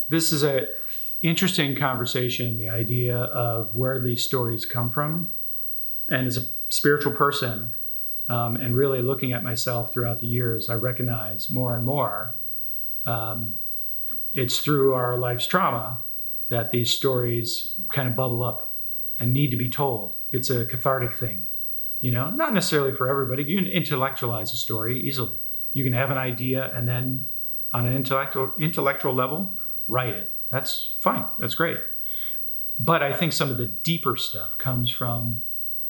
this is a interesting conversation, the idea of where these stories come from. And as a spiritual person, and really looking at myself throughout the years, I recognize more and more it's through our life's trauma that these stories kind of bubble up and need to be told. It's a cathartic thing, not necessarily for everybody. You can intellectualize a story easily. You can have an idea and then on an intellectual level, write it. That's fine. That's great. But I think some of the deeper stuff comes from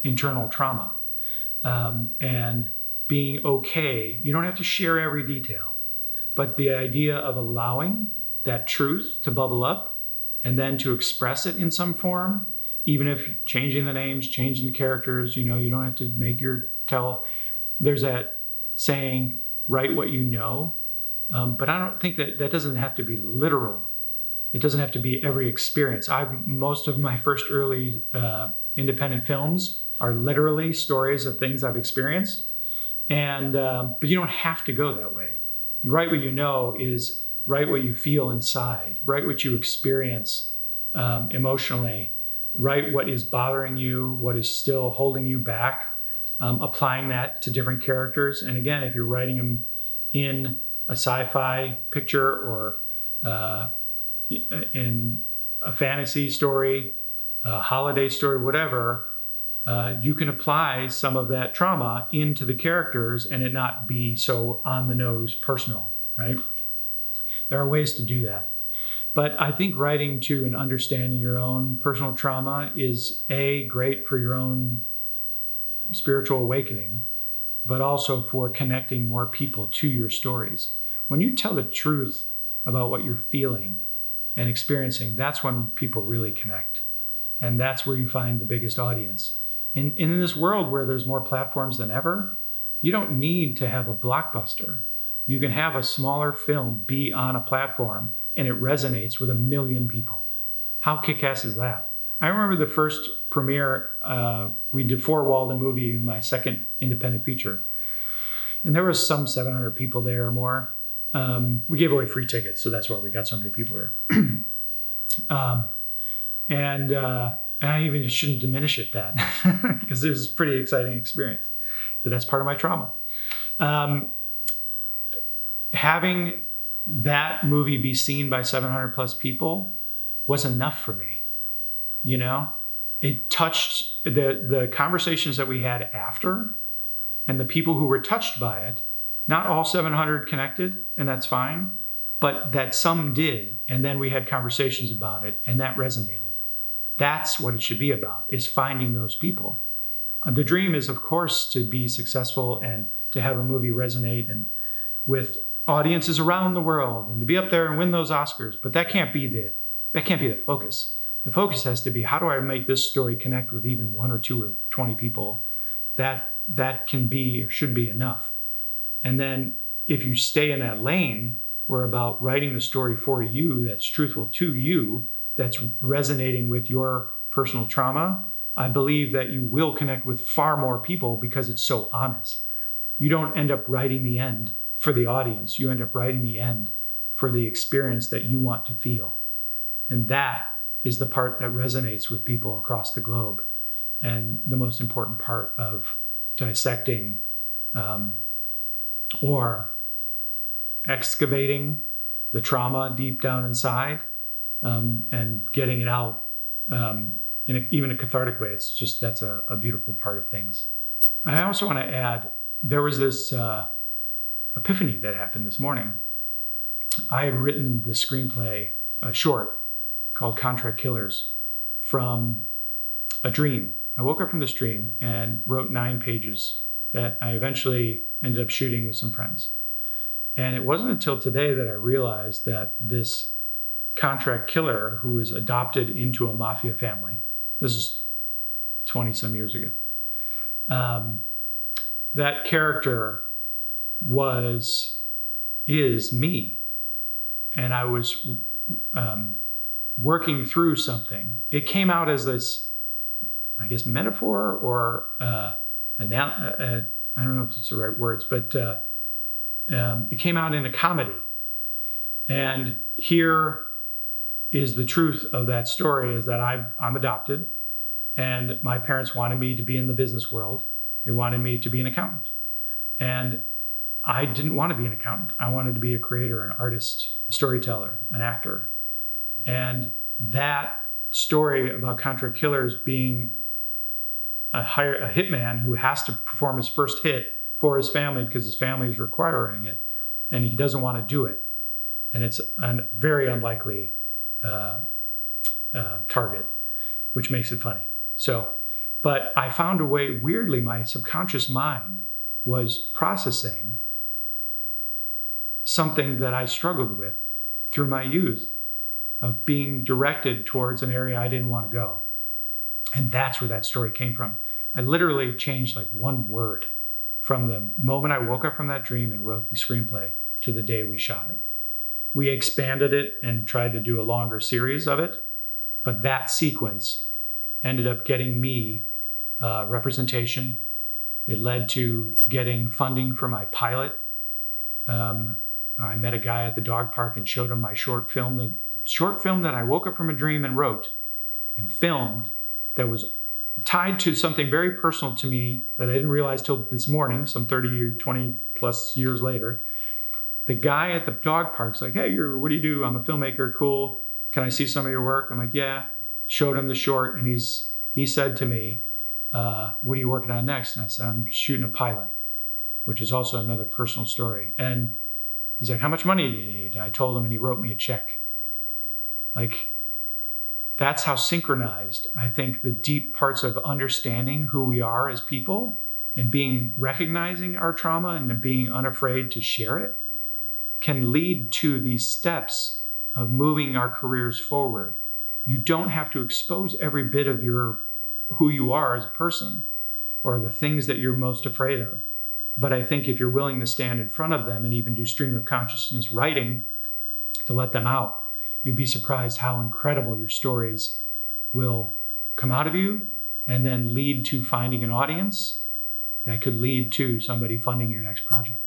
internal trauma, and being okay. You don't have to share every detail, but the idea of allowing that truth to bubble up and then to express it in some form, even if changing the names, changing the characters, you don't have to make your tell. There's that saying, write what you know. But I don't think that doesn't have to be literal. It doesn't have to be every experience. Most of my first early independent films are literally stories of things I've experienced. But you don't have to go that way. You write what you know is write what you feel inside, write what you experience emotionally, write what is bothering you, what is still holding you back, applying that to different characters. And again, if you're writing them in a sci-fi picture or in a fantasy story, a holiday story, whatever, you can apply some of that trauma into the characters and it not be so on the nose personal, right? There are ways to do that. But I think writing to and understanding your own personal trauma is great for your own spiritual awakening, but also for connecting more people to your stories. When you tell the truth about what you're feeling and experiencing, that's when people really connect. And that's where you find the biggest audience. And in this world where there's more platforms than ever, you don't need to have a blockbuster. You can have a smaller film be on a platform and it resonates with 1 million people. How kick-ass is that? I remember the first premiere, we did Four-Walled a movie, my second independent feature. And there was some 700 people there or more. We gave away free tickets, so that's why we got so many people there. And I even shouldn't diminish it that, because it was a pretty exciting experience. But that's part of my trauma. Having that movie be seen by 700 plus people was enough for me. It touched the conversations that we had after, and the people who were touched by it. Not all 700 connected, and that's fine, but that some did. And then we had conversations about it, and that resonated. That's what it should be about, is finding those people. The dream is, of course, to be successful and to have a movie resonate and with audiences around the world and to be up there and win those Oscars. But that can't be the focus. The focus has to be, how do I make this story connect with even 1 or 2 or 20 people? That can be or should be enough. And then if you stay in that lane, we're about writing the story for you, that's truthful to you, that's resonating with your personal trauma. I believe that you will connect with far more people because it's so honest. You don't end up writing the end for the audience. You end up writing the end for the experience that you want to feel. And that is the part that resonates with people across the globe. And the most important part of dissecting or excavating the trauma deep down inside and getting it out in even a cathartic way. It's just, that's a beautiful part of things. I also want to add, there was this epiphany that happened this morning. I had written this screenplay, a short called Contract Killers, from a dream. I woke up from this dream and wrote 9 pages that I eventually ended up shooting with some friends. And it wasn't until today that I realized that this contract killer who was adopted into a mafia family, this is 20 some years ago, that character is me. And I was working through something. It came out as this, I guess, metaphor or I don't know if it's the right words, but it came out in a comedy. And here is the truth of that story is that I'm adopted, and my parents wanted me to be in the business world. They wanted me to be an accountant. And I didn't want to be an accountant. I wanted to be a creator, an artist, a storyteller, an actor. And that story about contract killers being a hitman who has to perform his first hit for his family because his family is requiring it, and he doesn't want to do it. And it's a very unlikely target, which makes it funny. So, but I found a way, weirdly, my subconscious mind was processing something that I struggled with through my youth of being directed towards an area I didn't want to go. And that's where that story came from. I literally changed like one word from the moment I woke up from that dream and wrote the screenplay to the day we shot it. We expanded it and tried to do a longer series of it, but that sequence ended up getting me representation. It led to getting funding for my pilot. I met a guy at the dog park and showed him my short film that I woke up from a dream and wrote and filmed, that was tied to something very personal to me that I didn't realize till this morning, some 30 or 20 plus years later. The guy at the dog park's like, hey, what do you do? I'm a filmmaker, cool. Can I see some of your work? I'm like, yeah. Showed him the short, and he said to me, what are you working on next? And I said, I'm shooting a pilot, which is also another personal story. And he's like, how much money do you need? And I told him, and he wrote me a check. Like, that's how synchronized I think the deep parts of understanding who we are as people and recognizing our trauma and being unafraid to share it can lead to these steps of moving our careers forward. You don't have to expose every bit of who you are as a person or the things that you're most afraid of. But I think if you're willing to stand in front of them and even do stream of consciousness writing to let them out, you'd be surprised how incredible your stories will come out of you and then lead to finding an audience that could lead to somebody funding your next project.